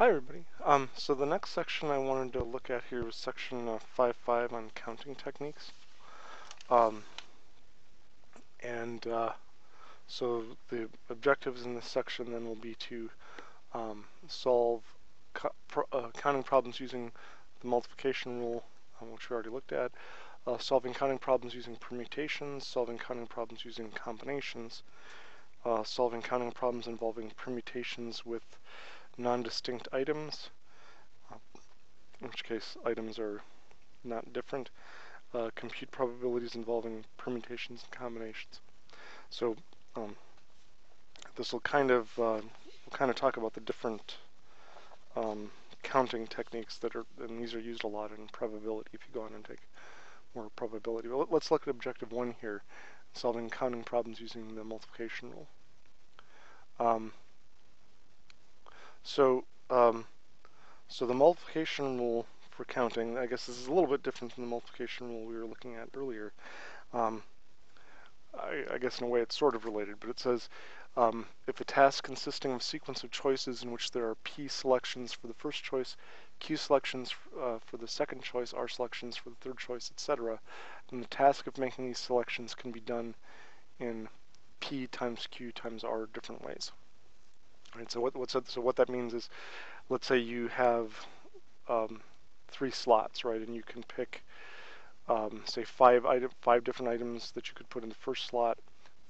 Hi everybody. So the next section I wanted to look at here was section 5.5 on counting techniques. Um, and so the objectives in this section then will be to solve counting problems using the multiplication rule, which we already looked at, solving counting problems using permutations, solving counting problems using combinations, solving counting problems involving permutations with non-distinct items, in which case items are not different, compute probabilities involving permutations and combinations. So this will kind of talk about the different counting techniques that are, and these are used a lot in probability if you go on and take more probability. Well, let's look at objective 1 here, solving counting problems using the multiplication rule. So the multiplication rule for counting, I guess this is a little bit different than the multiplication rule we were looking at earlier. I guess in a way it's sort of related, but it says if a task consisting of a sequence of choices in which there are P selections for the first choice, Q selections for the second choice, R selections for the third choice, etc., then the task of making these selections can be done in P times Q times R different ways. Right, so what that means is, let's say you have 3 slots, right, and you can pick, say, 5 different items that you could put in the first slot,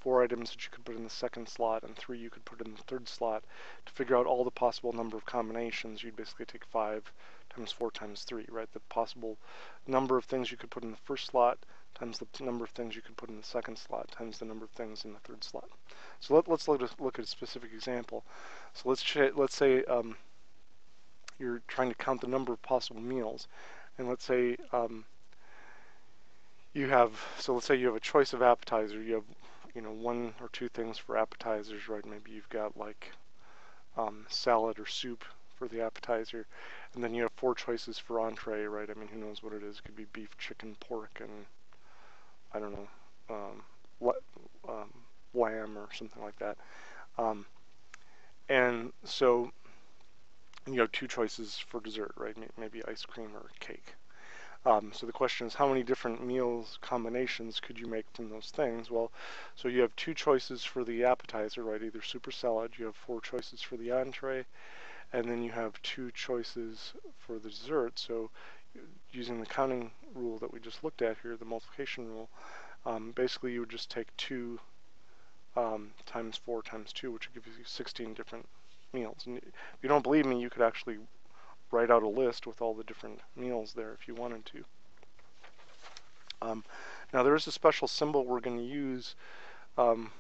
4 items that you could put in the second slot, and 3 you could put in the third slot. To figure out all the possible number of combinations, you'd basically take 5 times 4 times 3, right? The possible number of things you could put in the first slot times the number of things you could put in the second slot times the number of things in the third slot. So let's look at a specific example. So let's say you're trying to count the number of possible meals, and let's say let's say you have a choice of appetizer. You have 1 or 2 things for appetizers, right? Maybe you've got like salad or soup for the appetizer, and then you have 4 choices for entree, right? I mean, who knows what it is? It could be beef, chicken, pork, and I don't know, lamb or something like that. And so you have 2 choices for dessert, right? Maybe ice cream or cake. So the question is, how many different meals combinations could you make from those things? Well, so you have 2 choices for the appetizer, right? Either soup or salad. You have 4 choices for the entree, and then you have 2 choices for the dessert. So using the counting rule that we just looked at here, the multiplication rule, basically you would just take 2 times 4 times 2, which would give you 16 different meals. And if you don't believe me, you could actually write out a list with all the different meals there if you wanted to. Now there is a special symbol we're going to use when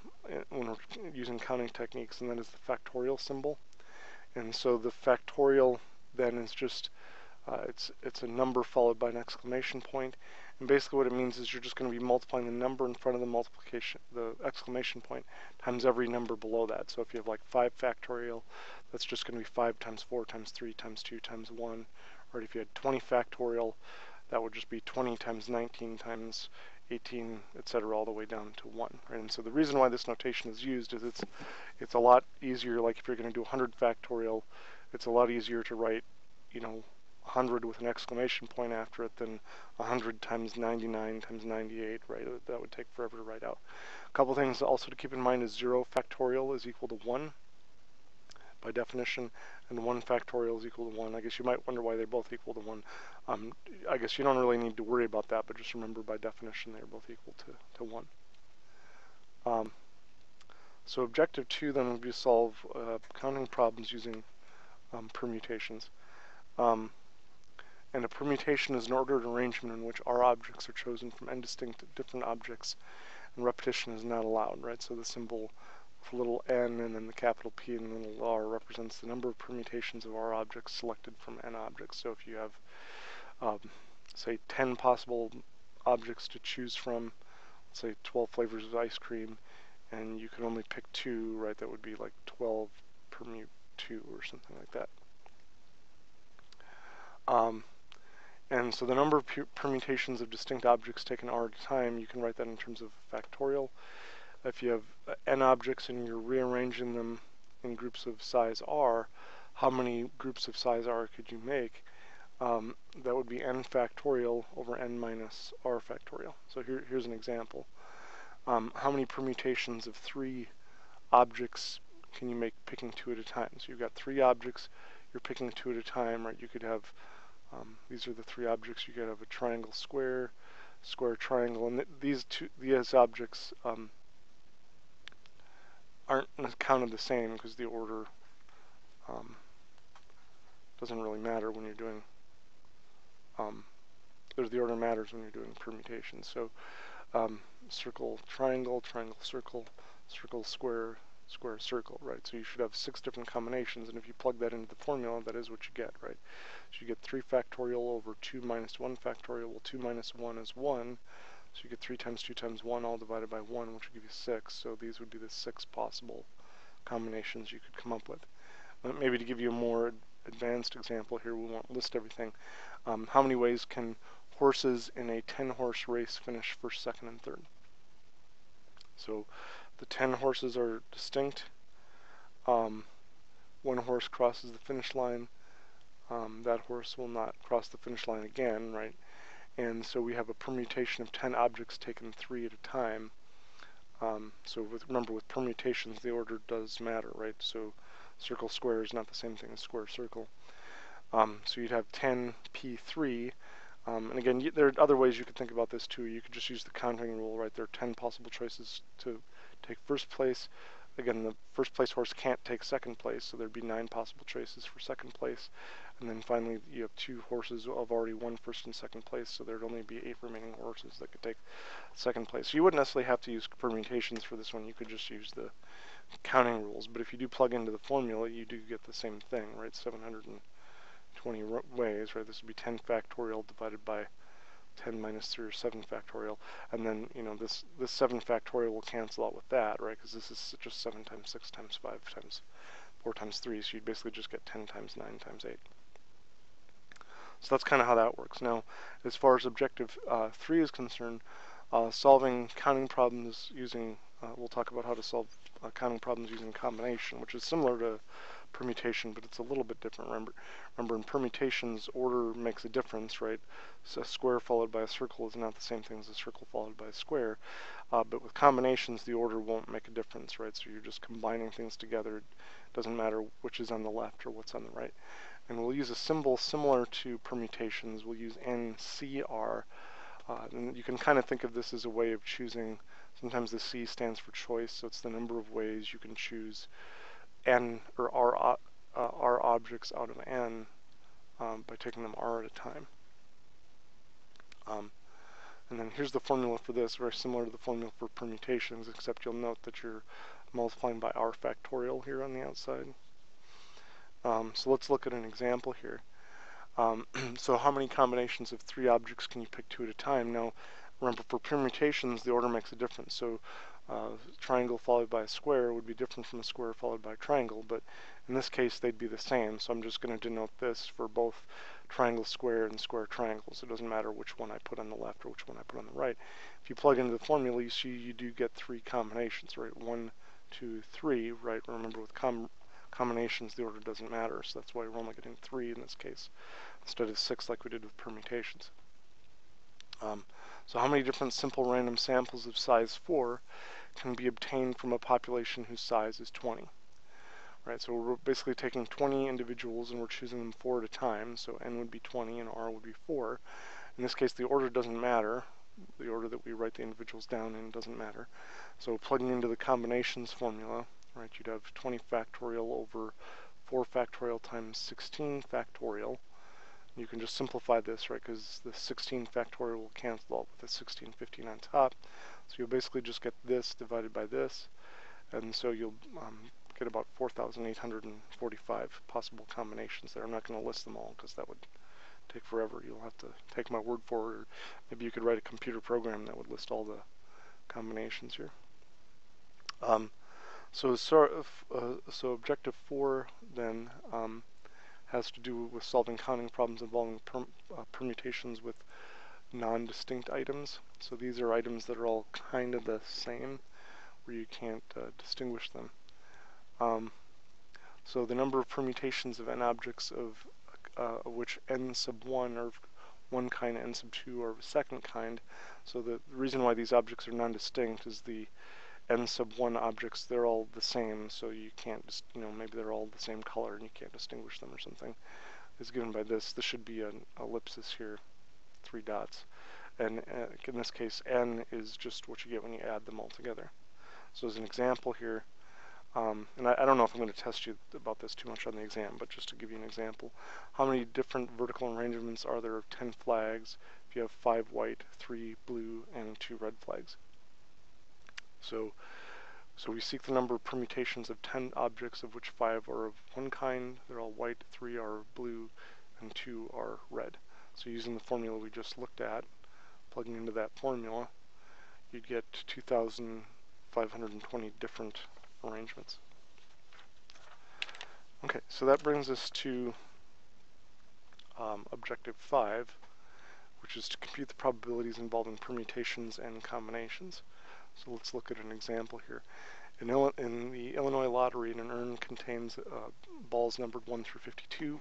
we're using counting techniques, and that is the factorial symbol. And so the factorial then is just it's a number followed by an exclamation point, and basically what it means is you're just going to be multiplying the number in front of the exclamation point times every number below that. So if you have like 5 factorial, that's just going to be 5 times 4 times 3 times 2 times 1. Or if you had 20 factorial, that would just be 20 times 19 times 18, etc., all the way down to 1. Right? And so the reason why this notation is used is it's a lot easier. Like if you're going to do 100 factorial, it's a lot easier to write 100 with an exclamation point after it than 100 times 99 times 98, right? That would take forever to write out. A couple things also to keep in mind is 0 factorial is equal to 1 by definition, and 1 factorial is equal to 1. I guess you might wonder why they're both equal to 1. I guess you don't really need to worry about that, but just remember by definition they're both equal to 1. So objective 2 then would be to solve counting problems using permutations. And a permutation is an ordered arrangement in which R objects are chosen from n distinct different objects, and repetition is not allowed, right? So the symbol with little n and then the capital P and little r represents the number of permutations of R objects selected from n objects. So if you have, say, 10 possible objects to choose from, let's say 12 flavors of ice cream, and you can only pick 2, right? That would be like 12 permute 2 or something like that. And so the number of permutations of distinct objects taken R at a time, you can write that in terms of factorial. If you have n objects and you're rearranging them in groups of size R, how many groups of size r could you make, that would be n factorial over n minus r factorial. So here's an example. How many permutations of 3 objects can you make picking 2 at a time? So you've got 3 objects, you're picking 2 at a time, right? You could have, these are the 3 objects, you could have a triangle, square, square, triangle, and these objects aren't counted the same because the order doesn't really matter when you're doing, the order matters when you're doing permutations. So circle, triangle, triangle, circle, circle, square, square, circle, right? So you should have 6 different combinations, and if you plug that into the formula, that is what you get, right? So you get 3 factorial over 2 minus 1 factorial. Well, 2 minus 1 is 1, so you get 3 times 2 times 1, all divided by 1, which will give you 6. So these would be the 6 possible combinations you could come up with. Maybe to give you a more advanced example here, we won't list everything. How many ways can horses in a 10-horse race finish first, second, and third? So the 10 horses are distinct. 1 horse crosses the finish line. That horse will not cross the finish line again, right? And so we have a permutation of 10 objects taken 3 at a time. So remember, with permutations, the order does matter, right? So circle, square is not the same thing as square, circle. So you'd have 10 P3. And again, there are other ways you could think about this too. You could just use the counting rule, right? There are 10 possible choices to take first place. Again, the first place horse can't take second place, so there'd be 9 possible choices for second place. And then finally, you have 2 horses who have already won first and second place, so there'd only be 8 remaining horses that could take second place. So you wouldn't necessarily have to use permutations for this one. You could just use the counting rules. But if you do plug into the formula, you do get the same thing, right? 720 ways, right? This would be 10 factorial divided by 10 minus 3, or 7 factorial, and then, you know, this 7 factorial will cancel out with that, right, because this is just 7 times 6 times 5 times 4 times 3, so you'd basically just get 10 times 9 times 8. So that's kind of how that works. Now, as far as objective 3 is concerned, solving counting problems using, we'll talk about how to solve counting problems using combination, which is similar to permutation, but it's a little bit different. Remember, in permutations, order makes a difference, right? So a square followed by a circle is not the same thing as a circle followed by a square. But with combinations, the order won't make a difference, right? So you're just combining things together. It doesn't matter which is on the left or what's on the right. And we'll use a symbol similar to permutations. We'll use NCR. And you can kind of think of this as a way of choosing. Sometimes the C stands for choice, so it's the number of ways you can choose n or r objects out of n by taking them r at a time. And then here's the formula for this, very similar to the formula for permutations, except you'll note that you're multiplying by r factorial here on the outside. So let's look at an example here. So how many combinations of 3 objects can you pick 2 at a time? Now, remember, for permutations, the order makes a difference. So triangle followed by a square would be different from a square followed by a triangle, but in this case they'd be the same. So I'm just going to denote this for both triangle, square, and square, triangle. So it doesn't matter which one I put on the left or which one I put on the right. If you plug into the formula, you see you do get 3 combinations, right? 1, 2, 3, right? Remember, with combinations, the order doesn't matter, so that's why we're only getting 3 in this case, instead of 6 like we did with permutations. So how many different simple random samples of size 4 can be obtained from a population whose size is 20? Right, so we're basically taking 20 individuals and we're choosing them 4 at a time, so n would be 20 and r would be 4. In this case, the order doesn't matter. The order that we write the individuals down in doesn't matter. So plugging into the combinations formula, right, you'd have 20 factorial over 4 factorial times 16 factorial. You can just simplify this, right, because the 16 factorial will cancel out with the 16 15 on top. So you'll basically just get this divided by this, and so you'll get about 4,845 possible combinations there. I'm not going to list them all because that would take forever. You'll have to take my word for it, or maybe you could write a computer program that would list all the combinations here. So objective 4 then has to do with solving counting problems involving permutations with non-distinct items. So these are items that are all kind of the same, where you can't distinguish them. So the number of permutations of n objects of which n sub 1 are of one kind, n sub 2 are of a second kind. So the reason why these objects are non-distinct is the n sub 1 objects, they're all the same, so you can't just, maybe they're all the same color and you can't distinguish them or something. Is given by this. This should be an ellipsis here, 3 dots. And in this case, n is just what you get when you add them all together. So as an example here, and I don't know if I'm going to test you about this too much on the exam, but just to give you an example, how many different vertical arrangements are there of 10 flags if you have 5 white, 3 blue, and 2 red flags? So we seek the number of permutations of 10 objects of which 5 are of one kind, they're all white, 3 are blue, and 2 are red. So using the formula we just looked at, plugging into that formula, you'd get 2,520 different arrangements. Okay, so that brings us to objective 5, which is to compute the probabilities involving permutations and combinations. So let's look at an example here. In the Illinois lottery, an urn contains balls numbered 1 through 52.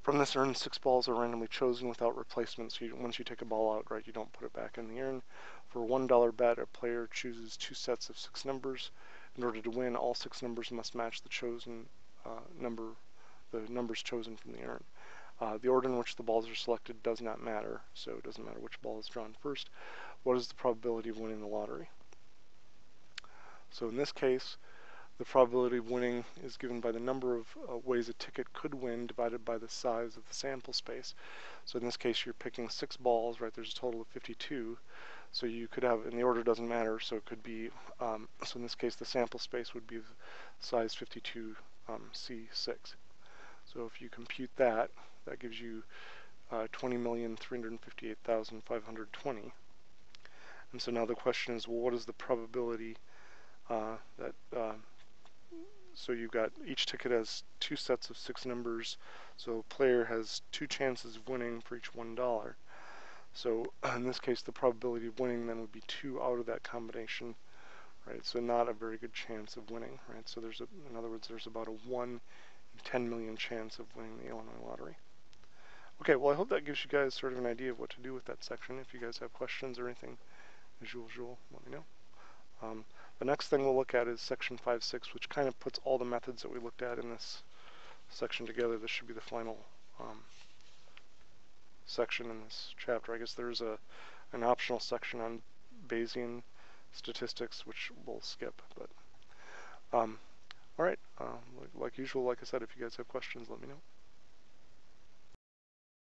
From this urn, 6 balls are randomly chosen without replacement, so once you take a ball out, right, you don't put it back in the urn. For a $1 bet, a player chooses 2 sets of 6 numbers. In order to win, all 6 numbers must match the chosen the numbers chosen from the urn. The order in which the balls are selected does not matter, so it doesn't matter which ball is drawn first. What is the probability of winning the lottery? So in this case, the probability of winning is given by the number of ways a ticket could win divided by the size of the sample space. So in this case, you're picking 6 balls, right? There's a total of 52. So you could have, and the order doesn't matter, so it could be, so in this case, the sample space would be size 52 C6. So if you compute that, that gives you 20,358,520. And so now the question is, well, what is the probability so you've got each ticket has 2 sets of 6 numbers, so a player has 2 chances of winning for each $1. So in this case, the probability of winning then would be 2 out of that combination, right? So not a very good chance of winning, right? So there's in other words, there's about a 1 in 10 million chance of winning the Illinois lottery. Okay, well, I hope that gives you guys sort of an idea of what to do with that section. If you guys have questions or anything, as usual, let me know. The next thing we'll look at is section 5.6, which kind of puts all the methods that we looked at in this section together. This should be the final section in this chapter. I guess there's an optional section on Bayesian statistics, which we'll skip. But all right, like usual, like I said, if you guys have questions, let me know.